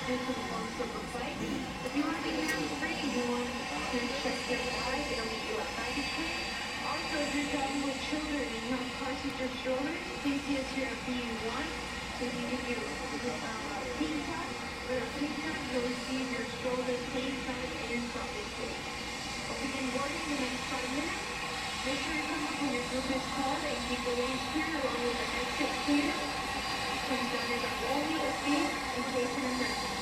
This is one slip of flight. If you want to be hands-free, you want to check your bag. It'll meet you at baggage claim. Also, if you're traveling with children and you have car seats or strollers, please see us here at BU-1 so we can give you team tag. But at the same time, you'll receive your stroller plane tag and your shopping plate. We'll begin boarding in the next 5 minutes. Make sure you come up when your group is called and keep the lanes clear along with the exit clear. Some standards are only a seat in case of emergency.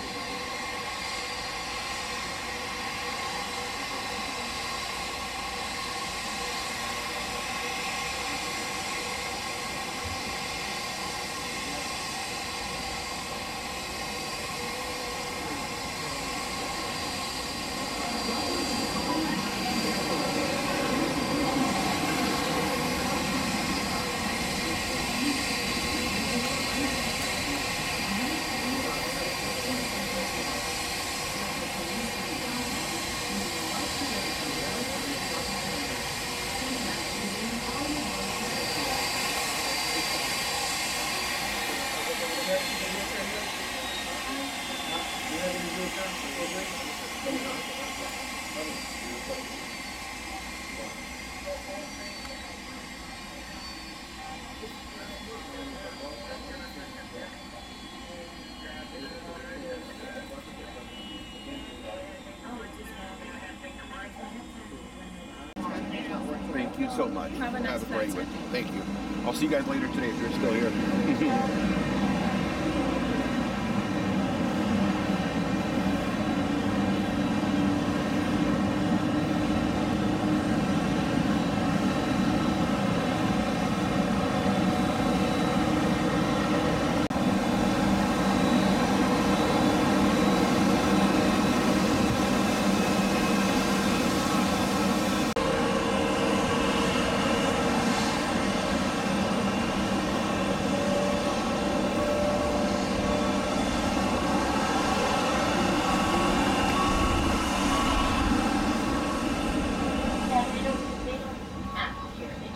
Thank you so much. Have a great one. Thank you. I'll see you guys later today if you're still here.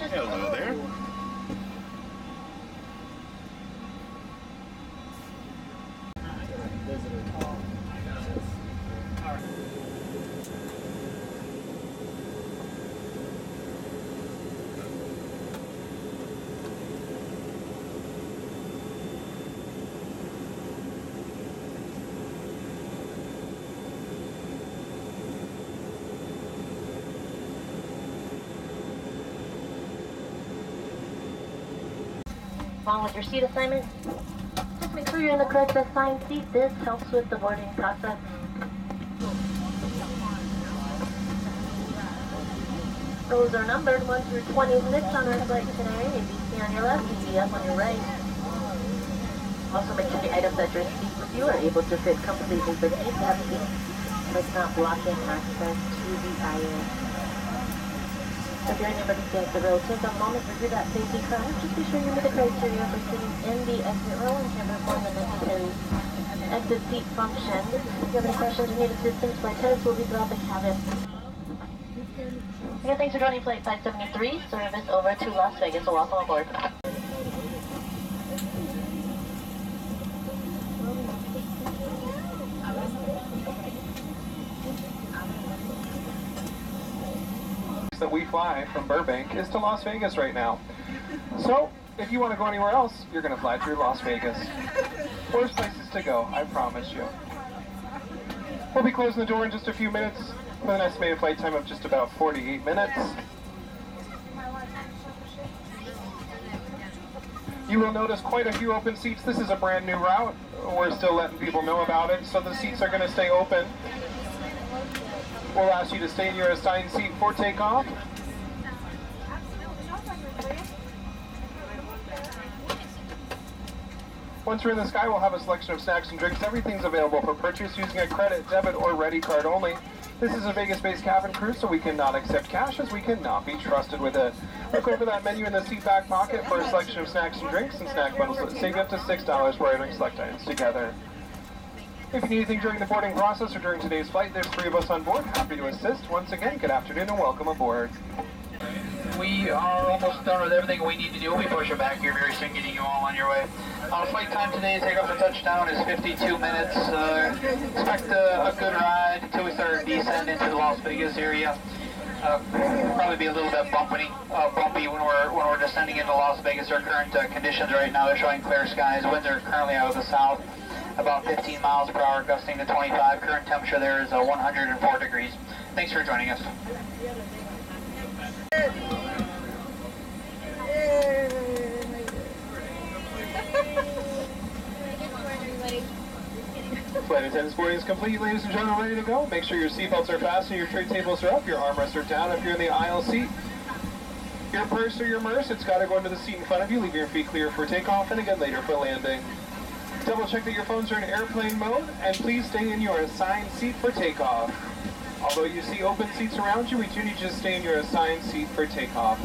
Hello there. Along with your seat assignment, just make sure you're in the correct assigned seat. This helps with the boarding process. Those are numbered 1 through 26 on our flight today. ABC on your left, EDF on your right. Also make sure the items that you're seated with you are able to fit completely beneath that seat, but not blocking access to the aisle. If you're anybody at the row, take a moment to do that safety card. Just be sure you meet the criteria for sitting in the exit row and can perform the necessary exit seat function. If you have any questions or need assistance, my attendants will be throughout the cabin. Again, thanks for joining Flight 573, service over to Las Vegas, so welcome aboard. That we fly from Burbank is to Las Vegas right now. So if you want to go anywhere else, you're going to fly through Las Vegas. Worst places to go, I promise you. We'll be closing the door in just a few minutes with an estimated flight time of just about 48 minutes. You will notice quite a few open seats. This is a brand new route. We're still letting people know about it, so the seats are going to stay open. We'll ask you to stay in your assigned seat for takeoff. Once we're in the sky, we'll have a selection of snacks and drinks. Everything's available for purchase using a credit, debit, or ready card only. This is a Vegas-based cabin crew, so we cannot accept cash as we cannot be trusted with it. Look over that menu in the seat back pocket for a selection of snacks and drinks and snack bundles that save you up to $6 for ordering select items together. If you need anything during the boarding process or during today's flight, there's 3 of us on board, happy to assist. Once again, good afternoon and welcome aboard. We are almost done with everything we need to do. We'll be pushing back here very soon, getting you all on your way. Flight time today, takeoff and touchdown is 52 minutes. Expect a good ride until we start descending into the Las Vegas area. Probably be a little bit bumpy when we're descending into Las Vegas. Our current conditions right now, they're showing clear skies. Winds are currently out of the south, about 15 miles per hour, gusting to 25. Current temperature there is 104 degrees. Thanks for joining us. Flight attendant's boarding is complete, ladies and gentlemen, ready to go. Make sure your seatbelts are fastened, your tray tables are up, your armrests are down. If you're in the aisle seat, your purse or your MERS, it's got to go into the seat in front of you. Leave your feet clear for takeoff and again later for landing. Double check that your phones are in airplane mode, and please stay in your assigned seat for takeoff. Although you see open seats around you, we do need you to stay in your assigned seat for takeoff.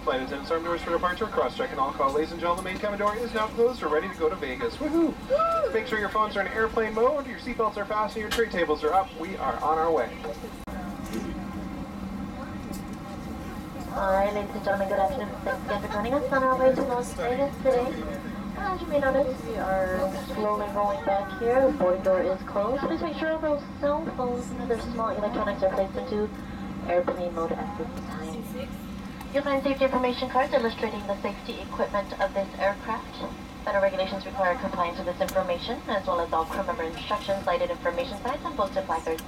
Flight attendants, arm doors for departure, cross-checking all call. Ladies and gentlemen, the main cabin door is now closed. We're ready to go to Vegas. Woohoo! Make sure your phones are in airplane mode, your seatbelts are fastened, your tray tables are up. We are on our way. Alright, ladies and gentlemen, good afternoon. Thanks again for joining us on our way to Las Vegas today. As you may notice, we are slowly rolling back here. The boarding door is closed. Please make sure all those cell phones and other small electronics are placed into airplane mode at this time. You'll find safety information cards illustrating the safety equipment of this aircraft. Federal regulations require compliance with this information, as well as all crew member instructions, lighted information signs, and posted placards.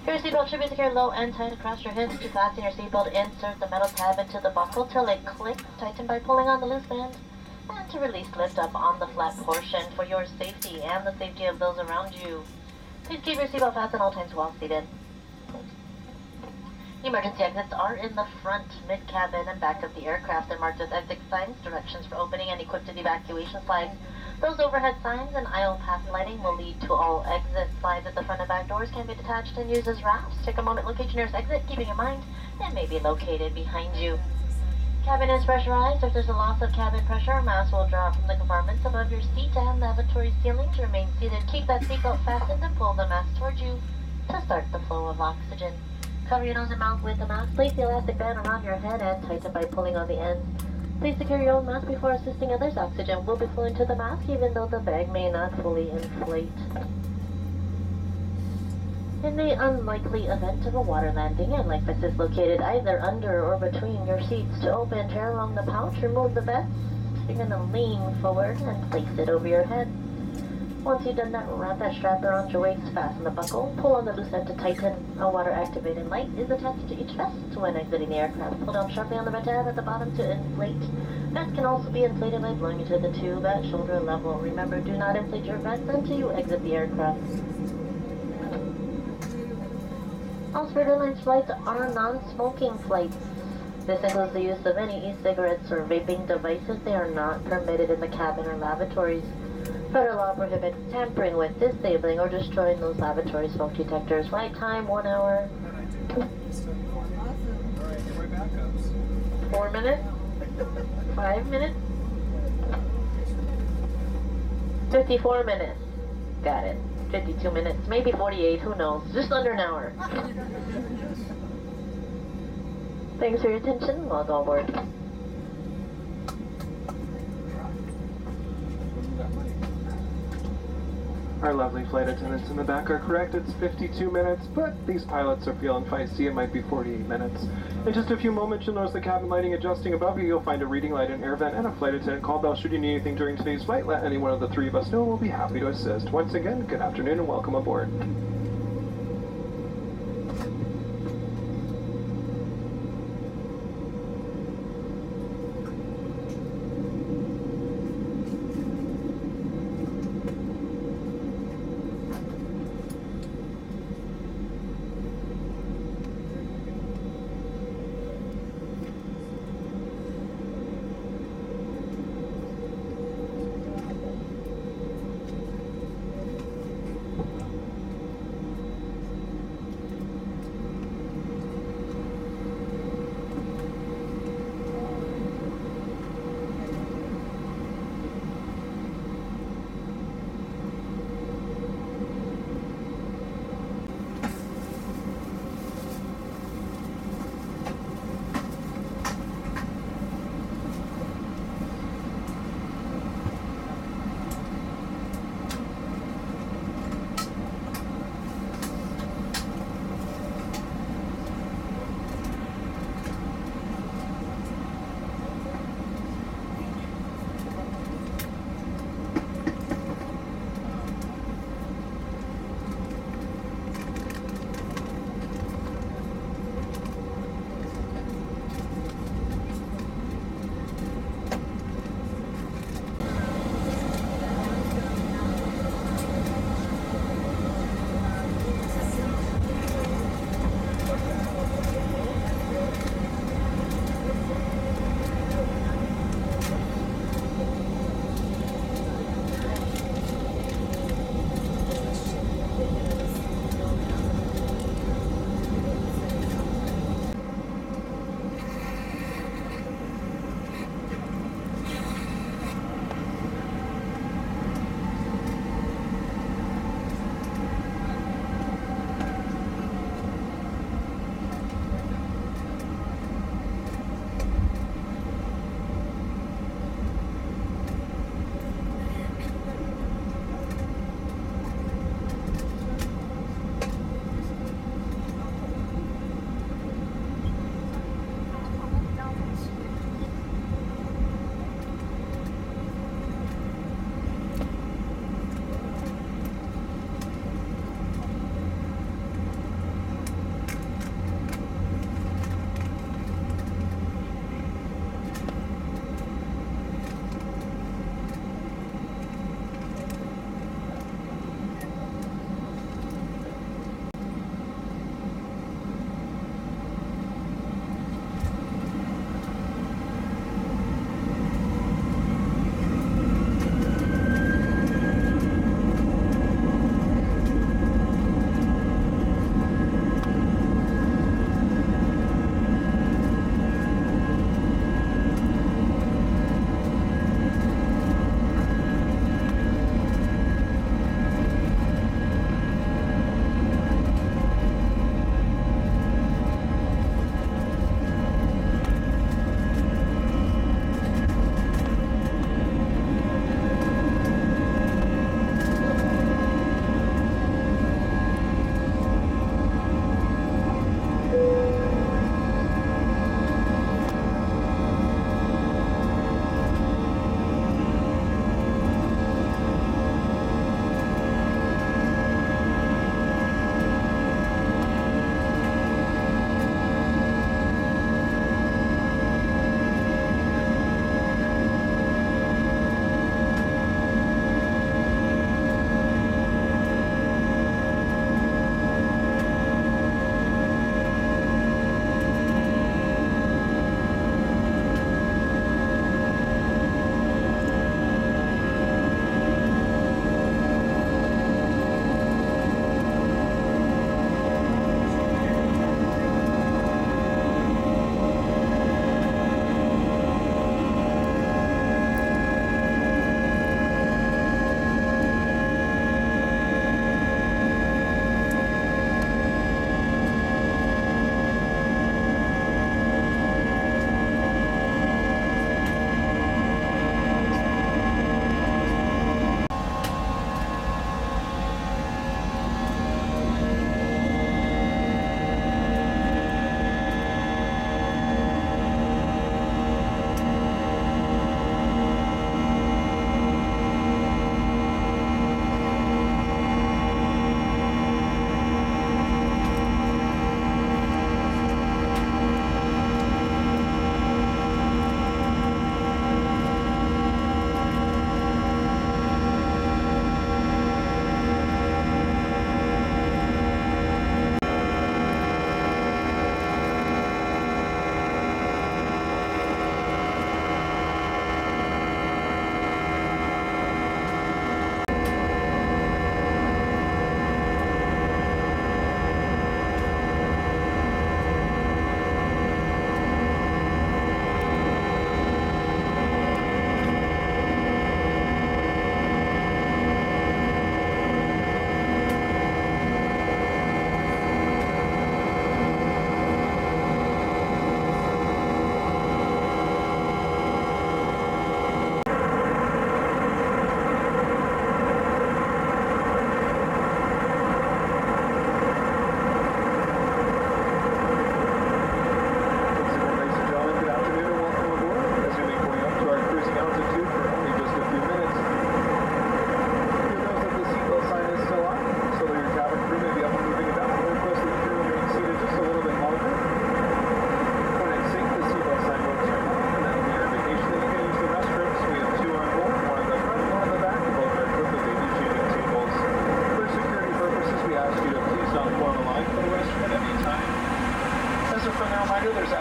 Your seatbelt should be secured low and tight across your hips. To fasten your seatbelt, insert the metal tab into the buckle till it clicks. Tighten by pulling on the loose band. And to release, lift up on the flat portion for your safety and the safety of those around you. Please keep your seatbelt fastened all times while seated. Emergency exits are in the front, mid-cabin, and back of the aircraft. They're marked with exit signs, directions for opening, and equipped with evacuation slides. Those overhead signs and aisle path lighting will lead to all exit slides at the front and back doors can be detached and used as rafts. Take a moment, locate your nearest exit, keeping in mind it may be located behind you. Cabin is pressurized. If there's a loss of cabin pressure, a mask will drop from the compartments above your seat and lavatory ceiling. To remain seated, keep that seatbelt fastened and pull the mask towards you to start the flow of oxygen. Cover your nose and mouth with the mask. Place the elastic band around your head and tighten by pulling on the ends. Please secure your own mask before assisting others. Oxygen will be flowing to the mask even though the bag may not fully inflate. In the unlikely event of a water landing, and life vest is located either under or between your seats. To open, tear along the pouch, remove the vest. You're going to lean forward and place it over your head. Once you've done that, wrap that strap around your waist, fasten the buckle, pull on the loose end to tighten. A water-activated light is attached to each vest. When exiting the aircraft, pull down sharply on the red tab at the bottom to inflate. Vest can also be inflated by blowing into the tube at shoulder level. Remember, do not inflate your vest until you exit the aircraft. All Spirit Airlines flights are non-smoking flights. This includes the use of any e-cigarettes or vaping devices. They are not permitted in the cabin or lavatories. Federal law prohibits tampering with, disabling, or destroying those lavatory smoke detectors. Flight time, 1 hour. 4 minutes? 5 minutes? 54 minutes. Got it. 52 minutes, maybe 48, who knows? Just under an hour. Thanks for your attention. Welcome aboard. Our lovely flight attendants in the back are correct. It's 52 minutes, but these pilots are feeling feisty. It might be 48 minutes. In just a few moments, you'll notice the cabin lighting adjusting above you. You'll find a reading light, an air vent, and a flight attendant call bell. Should you need anything during today's flight, let any one of the three of us know. We'll be happy to assist. Once again, good afternoon and welcome aboard.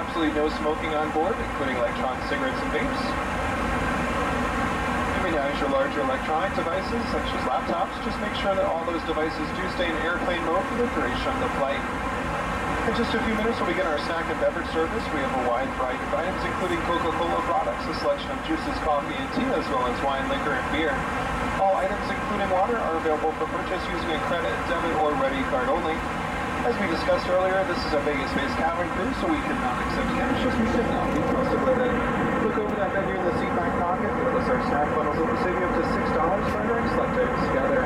absolutely no smoking on board, including electronic cigarettes and vapes. You may manage your larger electronic devices, such as laptops. Just make sure that all those devices do stay in airplane mode for the duration of the flight. In just a few minutes, we'll begin our snack and beverage service. We have a wide variety of items, including Coca-Cola products, a selection of juices, coffee, and tea, as well as wine, liquor, and beer. All items, including water, are available for purchase using a credit, debit, or ready card only. As we discussed earlier, this is a Vegas-based cabin crew, so we cannot accept cash, as we cannot be trusted with it. Look over that menu in the seat back pocket. Notice our snack bundles will save you up to $6 for our next select items together.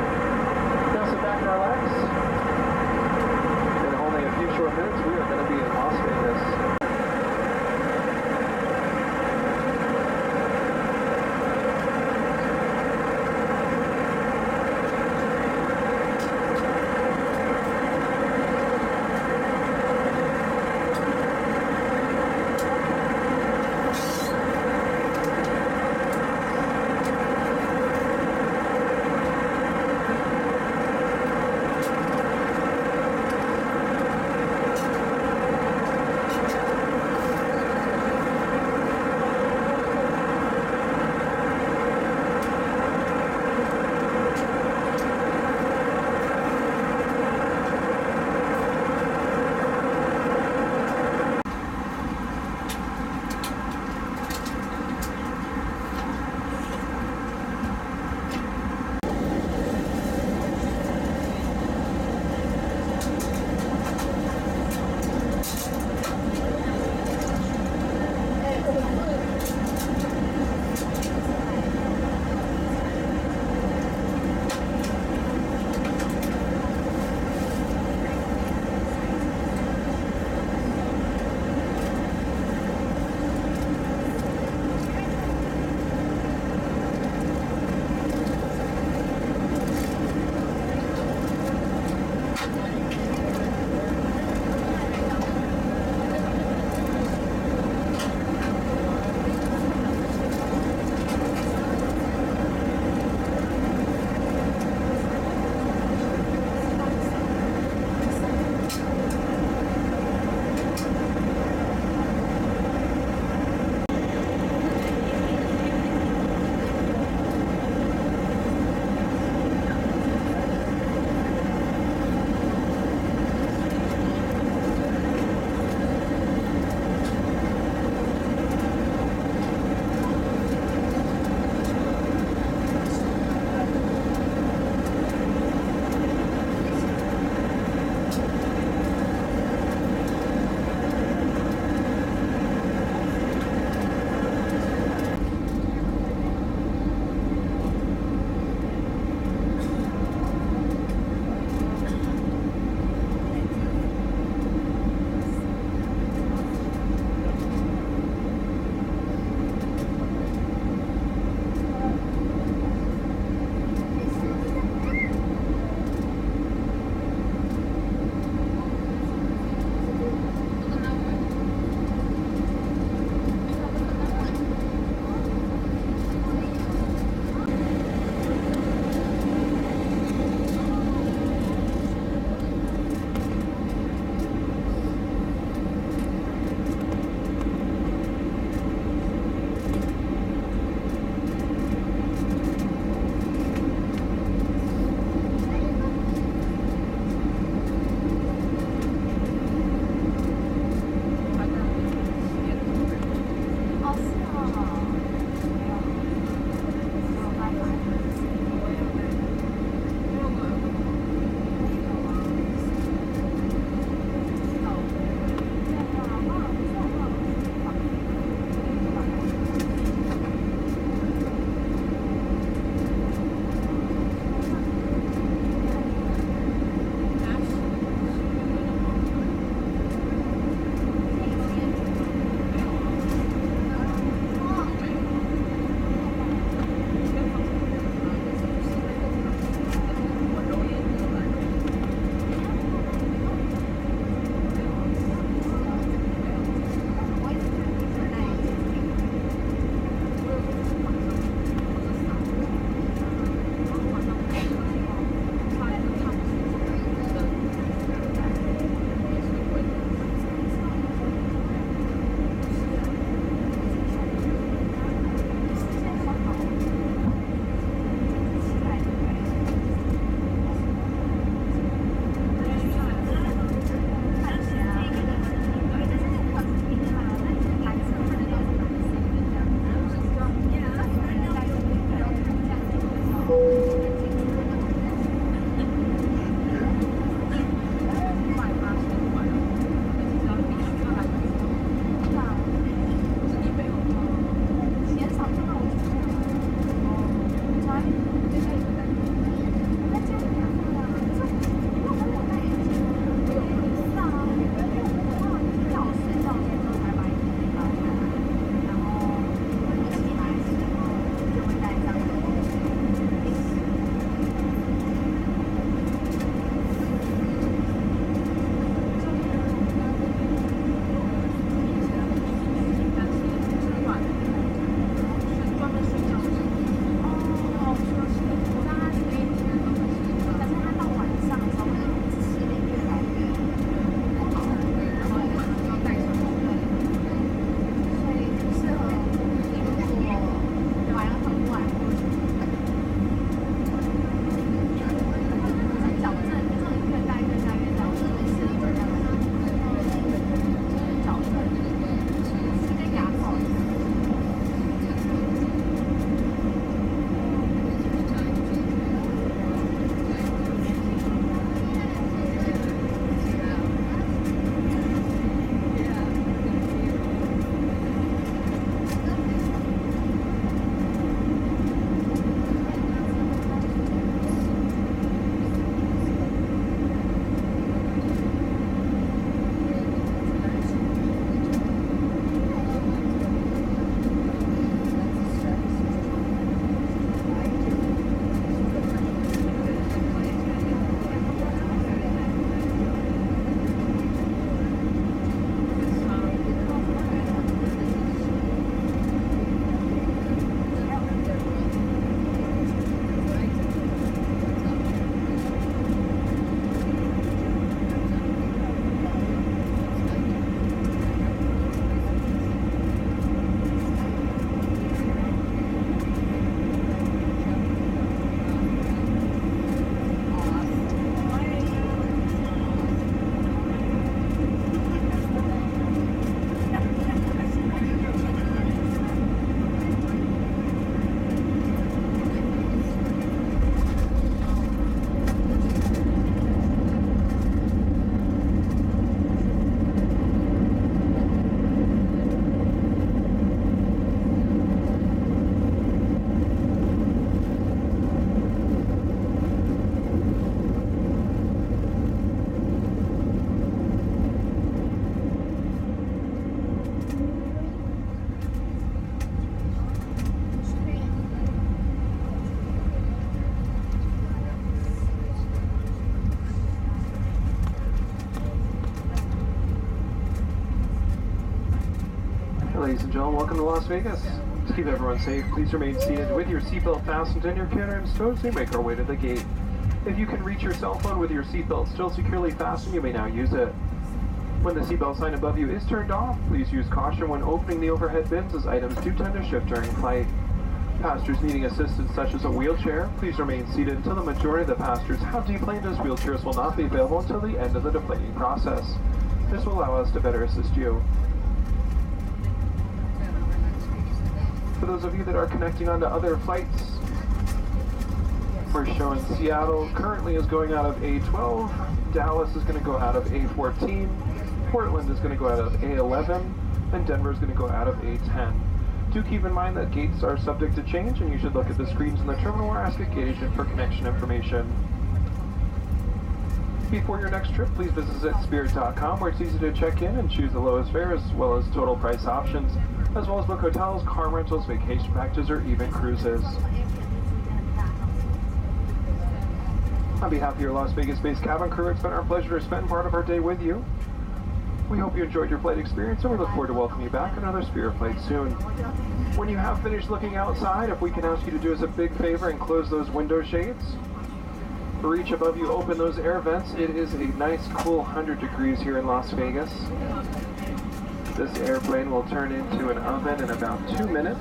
Now sit back and relax. In only a few short minutes, we are going to be in Las Vegas. Ladies and gentlemen, welcome to Las Vegas. To keep everyone safe, please remain seated with your seatbelt fastened and your carry-on stowed as we make our way to the gate. If you can reach your cell phone with your seatbelt still securely fastened, you may now use it. When the seatbelt sign above you is turned off, please use caution when opening the overhead bins as items do tend to shift during flight. Passengers needing assistance such as a wheelchair, please remain seated until the majority of the passengers have deplaned, as wheelchairs will not be available until the end of the deplaning process. This will allow us to better assist you. For those of you that are connecting onto other flights, we're showing Seattle currently is going out of A12, Dallas is going to go out of A14, Portland is going to go out of A11, and Denver is going to go out of A10. Do keep in mind that gates are subject to change, and you should look at the screens in the terminal or ask a gate agent for connection information. Before your next trip, please visit Spirit.com, where it's easy to check in and choose the lowest fare as well as total price options, as well as book hotels, car rentals, vacation packages, or even cruises. On behalf of your Las Vegas-based cabin crew, it's been our pleasure to spend part of our day with you. We hope you enjoyed your flight experience, and we look forward to welcoming you back on another Spirit flight soon. When you have finished looking outside, if we can ask you to do us a big favor and close those window shades. Reach above you, open those air vents. It is a nice, cool 100 degrees here in Las Vegas. This airplane will turn into an oven in about 2 minutes.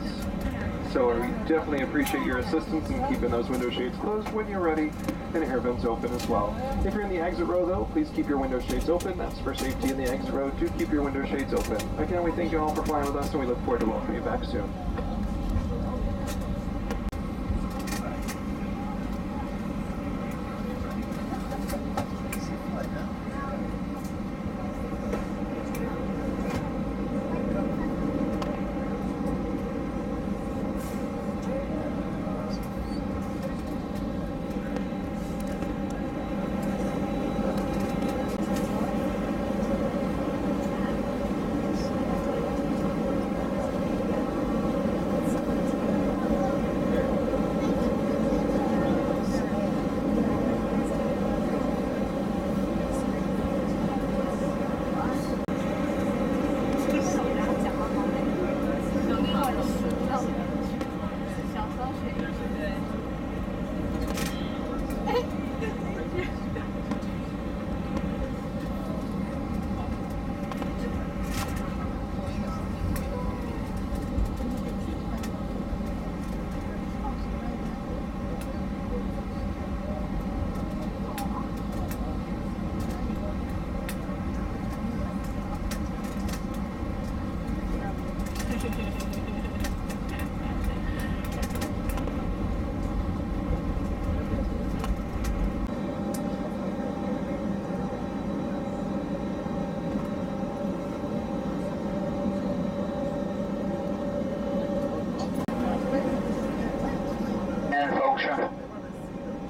So we definitely appreciate your assistance in keeping those window shades closed when you're ready, and air vents open as well. If you're in the exit row though, please keep your window shades open. That's for safety in the exit row. Do keep your window shades open. Again, we thank you all for flying with us, and we look forward to welcoming you back soon.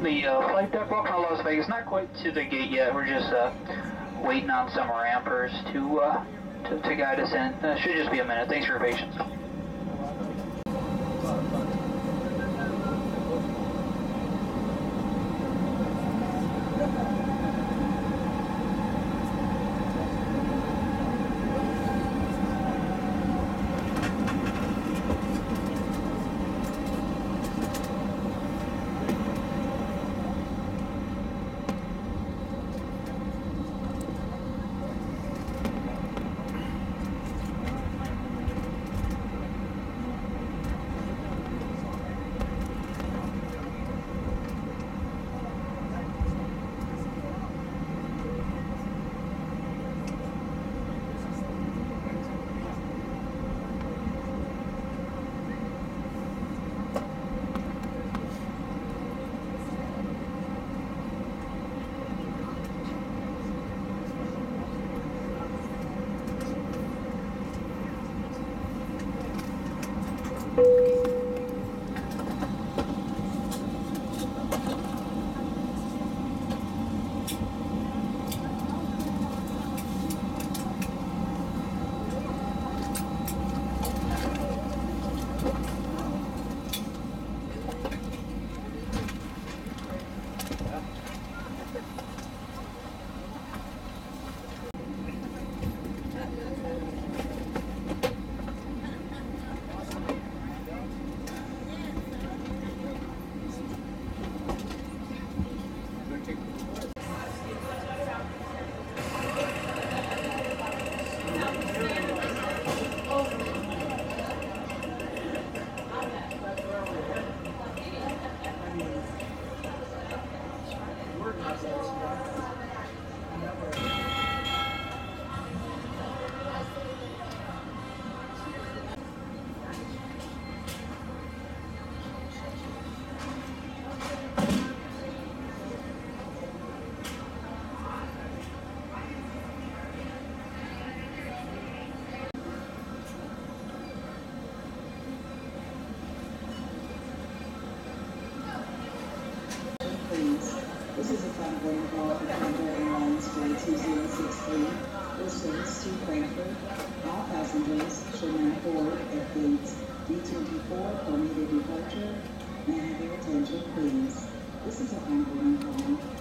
The flight deck, welcome to Las Vegas. Not quite to the gate yet. We're just waiting on some rampers to guide us in. Should just be a minute. Thanks for your patience. This is a flight boarding call for Airlines flight 2063, distance to Frankfurt. All passengers should now board at gates D24 for immediate departure. May I have your attention, please? This is a flight boarding call